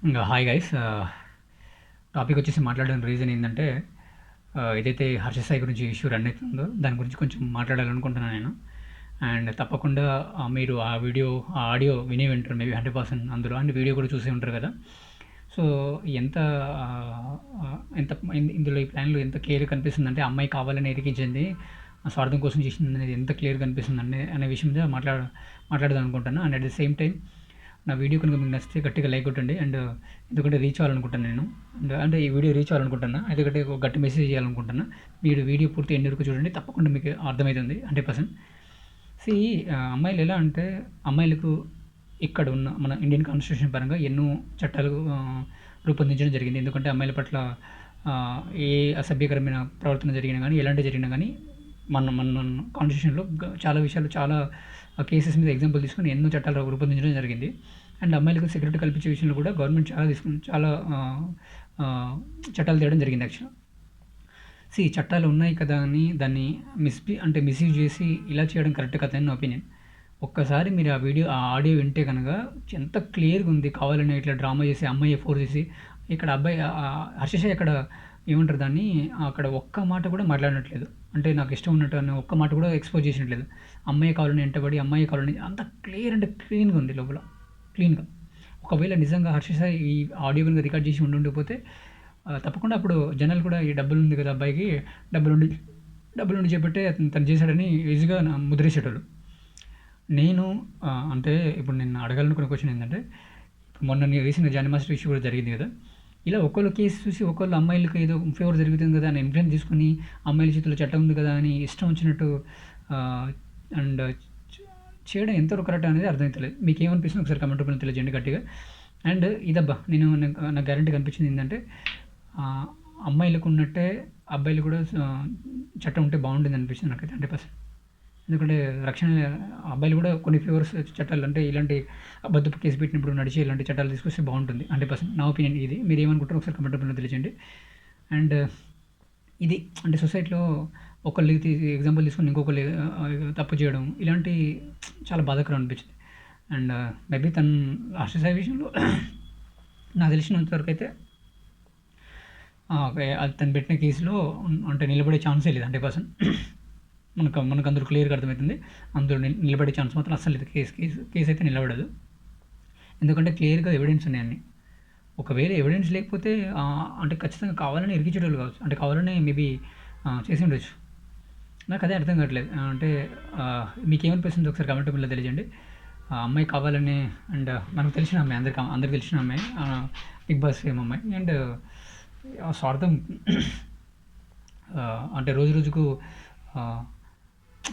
ఇంగా hi guys. Topic వచ్చేసి మాట్లాడడానికి రీజన్ ఏందంటే, ఏదైతే 'హర్ష సాయి' గురించి ఇష్యూ రన్ అయితుందో, దాని గురించి కొంచెం మాట్లాడాలనుకుంటున్నాను నేను. అండ్ తప్పకుండా మీరు ఆ వీడియో, ఆ ఆడియో వినే ఉంటారు మేబీ 100% అందులో. అండ్ వీడియో కూడా చూసే ఉంటారు కదా! సో, ఎంత ఎంత ఇందులో ఈ ప్లాన్‌లో ఎంత క్లియర్‌గా కనిపిస్తుందంటే, అమ్మాయి కావాలని ఇరికించింది, స్వార్థం కోసం చేసిందనేది ఎంత క్లియర్‌గా కనిపిస్తుందనే అనే విషయం మీద మాట్లాడదాం అనుకుంటున్నా. And at the same time నా వీడియో కనుక మీకు నచ్చితే గట్టిగా లైక్ కొట్టండి. అండ్ ఎందుకంటే రీచ్ అవ్వాలనుకుంటాను నేను. అండ్ అంటే ఈ వీడియో రీచ్ అవ్వాలనుకుంటున్నా. ఎందుకంటే ఒక గట్టి మెసేజ్ ఇయ్యాలనుకుంటున్నా. మీరు వీడియో పూర్తి ఎండ్ వరకు చూడండి. తప్పకుండా మీకు అర్థమైతుంది 100%. సీ అమ్మాయిలు ఎలా అంటే, అమ్మాయిలకు ఇక్కడ ఉన్న మన ఇండియన్ కాన్స్టిట్యూషన్ పరంగా ఎన్నో చట్టాలు రూపొందించడం జరిగింది. ఎందుకంటే అమ్మాయిల పట్ల ఏ అసభ్యకరమైన ప్రవర్తన జరిగినా గానీ, ఎలాంటివి జరిగినా గానీ, మన కాన్స్టిట్యూషన్‌లో చాలా విషయాలు, చాలా కేసెస్ మీద ఎగ్జాంపుల్ తీసుకొని ఎన్నో చట్టాలు రూపొందించడం జరిగింది. అండ్ అమ్మాయిలకు సెక్యూరిటీ కల్పించే విషయంలో కూడా గవర్నమెంట్ చాలా చట్టాలు తేవడం జరిగింది యాక్చువల్‌గా. చట్టాలు ఉన్నాయి కదా అని దాన్ని మిస్‌యూజ్ చేసి ఇలా చేయడం కరెక్ట్ కాదని నా ఒపీనియన్. ఒక్కసారి మీరు ఆ ఆడియో వింటే గనక ఎంత క్లియర్‌గా ఉంది. కావాలని ఇట్లా డ్రామా చేసి, అమ్మాయి ఫోర్స్ చేసి, ఇక్కడ అబ్బాయి హర్ష సాయి అక్కడ ఏమంటారు దాన్ని, అక్కడ ఒక్క మాట కూడా మాట్లాడినట్లేదు. అంటే నాకు ఇష్టం ఉన్నట్టు అని ఒక్క మాట కూడా ఎక్స్‌పోజ్ చేసినట్లేదు. అమ్మాయి కావాలని వెంటబడి, అమ్మాయి కావాలని అంత క్లియర్ అంటే క్లీన్‌గా ఉంది లోపల. క్లీన్‌గా. ఒకవేళ నిజంగా హర్ష సాయి ఈ ఆడియో గనుక రికార్డ్ చేసి ఉండుండకపోతే తప్పకుండా అప్పుడు జనాలు కూడా ఈ డబ్బులుంది కదా అబ్బాయికి, డబ్బులుండి డబ్బులుండి చేపట్టే తను చేశాడని ఈజీగా ముద్రేసేటోళ్ళు. నేను అంటే ఇప్పుడు నేను అడగాలనుకున్న క్వెషన్ ఏంటంటే, మొన్న రీసెంట్‌గా జానీ మాస్టర్ ఇష్యూ కూడా జరిగింది కదా! ఇలా ఒక్కోళ్ళ కేసు చూసి ఒక్కోళ్ళు అమ్మాయిలకి ఏదో ఫేవర్ జరుగుతుంది కదా అని ఇన్ఫ్లుయెన్స్ తీసుకొని, అమ్మాయిల చేతిలో చట్టం ఉంది కదా అని ఇష్టం వచ్చినట్టు ఆహ్, అండ్ చేయడం ఎంతవరకు కరెక్ట్ అనేది అర్థమైతలేదు. మీకేమనిపిస్తుందో ఒకసారి కామెంట్ రూపంలో తెలియజేయండి గట్టిగా. అండ్ ఇదబ్బా నాకు గ్యారంటీగా అనిపించింది ఏంటంటే, ఆహ్, అమ్మాయిలకు ఉన్నట్టే అబ్బాయిలు కూడా చట్టం ఉంటే బాగుంటుంది అనిపించింది నాకైతే 100%. ఎందుకంటే రక్షణ, అబ్బాయిలు కూడా కొన్ని ఫేవర్స్ చట్టాలు అంటే ఇలాంటి అబద్ధపు కేసు పెట్టినప్పుడు నడిచే ఇలాంటి చట్టాలు తీసుకొస్తే బాగుంటుంది 100%. నా ఒపీనియన్ ఇది. మీరేమనుకుంటారో ఒకసారి కామెంట్ రూపంలో తెలియజేయండి. అండ్ ఇది అంటే సొసైటీలో ఒకళ్ళు ఎగ్జాంపుల్ తీసుకొని ఇంకొకళ్ళు తప్పు చేయడం ఇలాంటి చాలా బాధాకరం అనిపించింది. అండ్ మేబీ తను లాస్ట్ సాయి విషయంలో నాకు తెలిసినంత వరకు అయితే అది తను పెట్టిన కేసులో అంటే నిలబడే ఛాన్సే లేదు 100%. మనకందరూ క్లియర్‌గా అర్థమవుతుంది. అందులో నిలబడే ఛాన్స్ మాత్రం అస్సలు లేదు. కేస్ అయితే నిలబడదు. ఎందుకంటే క్లియర్‌గా ఎవిడెన్స్ ఉన్నాయి అన్నీ. ఒకవేళ ఎవిడెన్స్ లేకపోతే అంటే ఖచ్చితంగా కావాలని ఇరికించేటోళ్ళు కావచ్చు. అంటే కావాలనే మేబీ చేసి ఉండొచ్చు. నాకదే అర్థం కావట్లేదు. అంటే మీకేమనిపిస్తుందో ఒకసారి కామెంట్ రూపంలో తెలియజేయండి. ఆ అమ్మాయి కావాలని, అండ్ మనకు తెలిసిన అమ్మాయి, అందరికి తెలిసిన అమ్మాయి, 'బిగ్ బాస్' ఫేమ్ అమ్మాయి. అండ్ స్వార్థం అంటే రోజు రోజుకు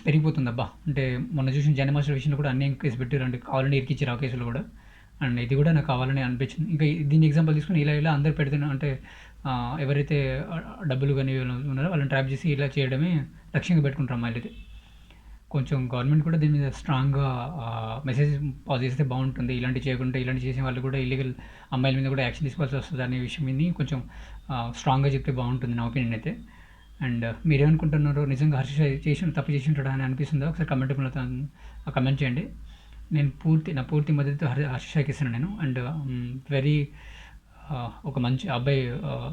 పెరిగిపోతుందబ్బా! అంటే మొన్న చూసిన 'జానీ మాస్టర్' విషయంలో కూడా అన్యాయం కేసు పెట్టారు. అంటే కావాలని ఇరికిచ్చారు ఆ కేసులో కూడా. అండ్ ఇది కూడా నాకు కావాలని అనిపించింది. ఇంకా దీన్ని ఎగ్జాంపుల్ తీసుకొని ఇలా అందరూ పెడుతున్నారు. అంటే ఎవరైతే డబ్బులు గాని ఉన్నారో వాళ్ళని ట్రాప్ చేసి ఇలా చేయడమే లక్ష్యంగా పెట్టుకుంటారు అమ్మాయిలైతే. కొంచెం గవర్నమెంట్ కూడా దీని మీద స్ట్రాంగ్‌గా మెసేజ్ పాస్ చేస్తే బావుంటుంది. ఇలాంటివి చేయకుంటే, ఇలాంటివి చేసే వాళ్ళు కూడా ఇల్లీగల్ అమ్మాయిల మీద కూడా యాక్షన్ తీసుకోవాల్సి వస్తది అనే విషయం విని కొంచెం స్ట్రాంగ్‌గా చెప్తే బావుంటుంది నా ఒపీనియన్ అయితే. అండ్ మీరేమనుకుంటున్నారో, నిజంగా హర్ష తప్పు చేసి ఉంటాడా అని అనిపిస్తుందా? ఒకసారి కామెంట్ రూపంలో కామెంట్ చేయండి. నా పూర్తి మద్దతు హర్ష సాయికి ఇస్తున్నాను నేను. అండ్ వెరీ ఒక మంచి అబ్బాయి.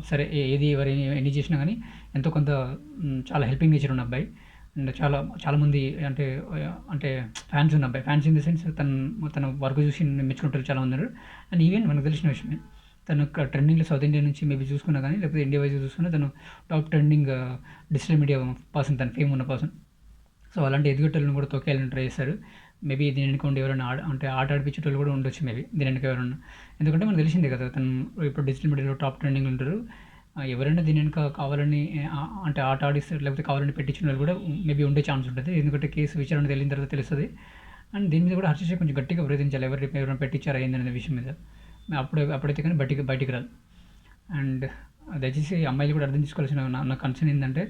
సరే ఏది ఎన్ని చేసినా గానీ ఎంతో కొంత చాలా హెల్పింగ్ నేచర్ ఉన్న అబ్బాయి. అండ్ చాలామంది అంటే అంటే ఫ్యాన్స్ ఉన్న అబ్బాయి. ఫ్యాన్స్ ఇన్ ద సెన్స్ తన వర్క్ చూసి మెచ్చుకుంటారు చాలామందున్నారు. అండ్ ఈవెన్ మనకు తెలిసిన విషయమే. తను ట్రెండింగ్‌లో సౌత్ ఇండియా నుంచి మేబీ చూసుకున్నా గానీ, లేకపోతే ఇండియా వైస్ చూసుకున్నా తను top trending digital media person, తను ఫేమ్ ఉన్న పర్సన్. సో, అలాంటి ఎదిగేటోళ్ళని కూడా తొక్కేయాలని ట్రై చేస్తారు. మేబీ దీని వెనక ఉండి ఎవరైనా అంటే ఆట ఆడిపించేటోళ్ళు కూడా ఉండొచ్చు మేబీ దీని వెనక ఎవరన్నా. ఎందుకంటే మనకు తెలిసిందే కదా! తను ఇప్పుడు డిజిటల్ మీడియాలో టాప్ ట్రెండింగ్‌లో ఉంటారు. ఎవరైనా దీని వెనక కావాలని అంటే ఆట ఆడిస్తారు, లేకపోతే కావాలని పెట్టించిన వాళ్ళు కూడా మేబీ ఉండే ఛాన్స్ ఉంటది. ఎందుకంటే కేసు విచారణ తేలిన తర్వాత తెలుస్తది. అండ్ దీని మీద కూడా హర్ష సాయి కొంచెం గట్టిగా వివరించాలి. ఎవరైనా పెట్టించారా ఏందనే విషయం మీద. అప్పుడైతే కానీ బయటికి రాదు. అండ్ దయచేసి అమ్మాయిలు కూడా అర్థం చేసుకోవాల్సిన నా కన్సర్న్ ఏందంటే,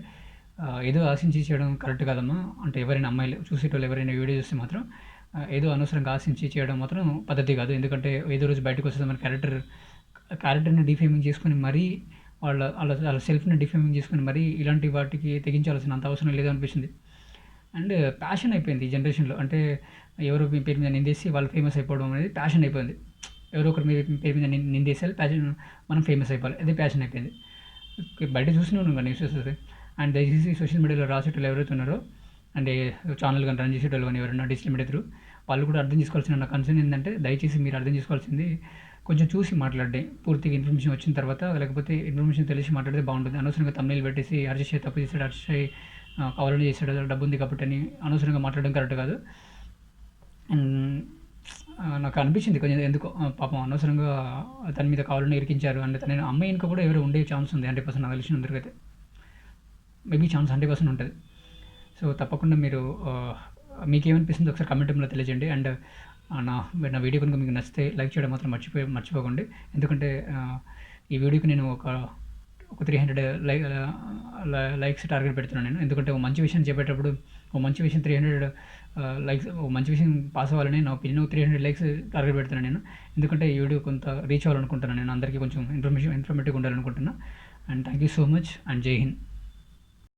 ఏదో ఆశించి చేయడం కరెక్ట్ కాదమ్మా. అంటే ఎవరైనా అమ్మాయిలు చూసేటోళ్ళు ఎవరైనా వీడియో చూస్తే మాత్రం ఏదో అనవసరంగా ఆశించి చేయడం మాత్రం పద్ధతి కాదు. ఎందుకంటే ఏదో రోజు బయటకొస్తది మన క్యారెక్టర్‌ని డిఫేమింగ్ చేసుకొని మరీ వాళ్ళ సెల్ఫ్‌ని డిఫేమింగ్ చేసుకొని మరీ ఇలాంటి వాటికి తెగించాల్సినంత అవసరం లేదనిపిచ్చింది. అండ్ ప్యాషన్ అయిపోయింది ఈ జనరేషన్‌లో. అంటే ఎవరో మీ పేరు మీద నిందేసి వాళ్ళు ఫేమస్ అయిపోవడం అనేది ప్యాషన్ అయిపోయింది. ఎవరో ఒకరి పేరు మీద నిందేసేయాలి, ప్యాషన్ మనం ఫేమస్ అయిపోవాలి. అదే ప్యాషన్ అయిపోయింది. బయట చూస్తూనే ఉన్నాం కదా న్యూసెస్. అండ్ దయచేసి సోషల్ మీడియాలో రాసేటోళ్ళు ఎవరైతే ఉన్నారో, అంటే ఛానల్ కానీ రన్ చేసేటోళ్ళు కానీ ఎవరైనా డిజిటల్ మీడియా త్రూ, వాళ్ళు కూడా అర్థం చేసుకోవాల్సిన నా కన్సర్న్ ఏంటంటే, దయచేసి మీరు అర్థం చేసుకోవాల్సింది కొంచెం చూసి మాట్లాడండి. పూర్తిగా ఇన్ఫర్మేషన్ వచ్చిన తర్వాత, లేకపోతే ఇన్ఫర్మేషన్ తెలిసి మాట్లాడితే బాగుంటుంది. అనవసరంగా తమ్ముళ్ళు పెట్టేసి హర్ష తప్పు చేశాడు, హర్ష కావాలని చేశాడు, డబ్బు ఉంది కాబట్టి అని అనవసరంగా మాట్లాడడం కరెక్ట్ కాదు. అండ్ నాకు అనిపించింది కొంచెం ఎందుకో, పాపం అనవసరంగా తన మీద కావాలని ఇరికించారు. అండ్ తన అమ్మాయి ఇంకా కూడా ఎవరో ఉండే ఛాన్స్ ఉంది 100%, నాకు తెలిసినందుకైతే. మేబీ ఛాన్స్ 100% ఉంటుంది. సో తప్పకుండా మీరు మీకేమనిపిస్తుందో ఒకసారి కామెంట్ రూమ్లో తెలియజేయండి. అండ్ నా నా వీడియో కనుక మీకు నచ్చితే లైక్ చేయడం మాత్రం మర్చిపోకండి. ఎందుకంటే ఈ వీడియోకి నేను ఒక 300 లైక్స్ టార్గెట్ పెడుతున్నాను నేను. ఎందుకంటే ఒక మంచి విషయం చెప్పేటప్పుడు, ఒక మంచి విషయం 300 లైక్స్, ఒక మంచి విషయం పాస్ అవ్వాలని నా ఒపీనియన్. 300 లైక్స్ టార్గెట్ పెడుతున్నాను నేను. ఎందుకంటే ఈ వీడియో కొంత రీచ్ అవ్వాలనుకుంటున్నాను నేను, అందరికీ కొంచెం ఇన్ఫర్మేటివ్గా ఉండాలనుకుంటున్నాను. And thank you so much, and జై హింద్.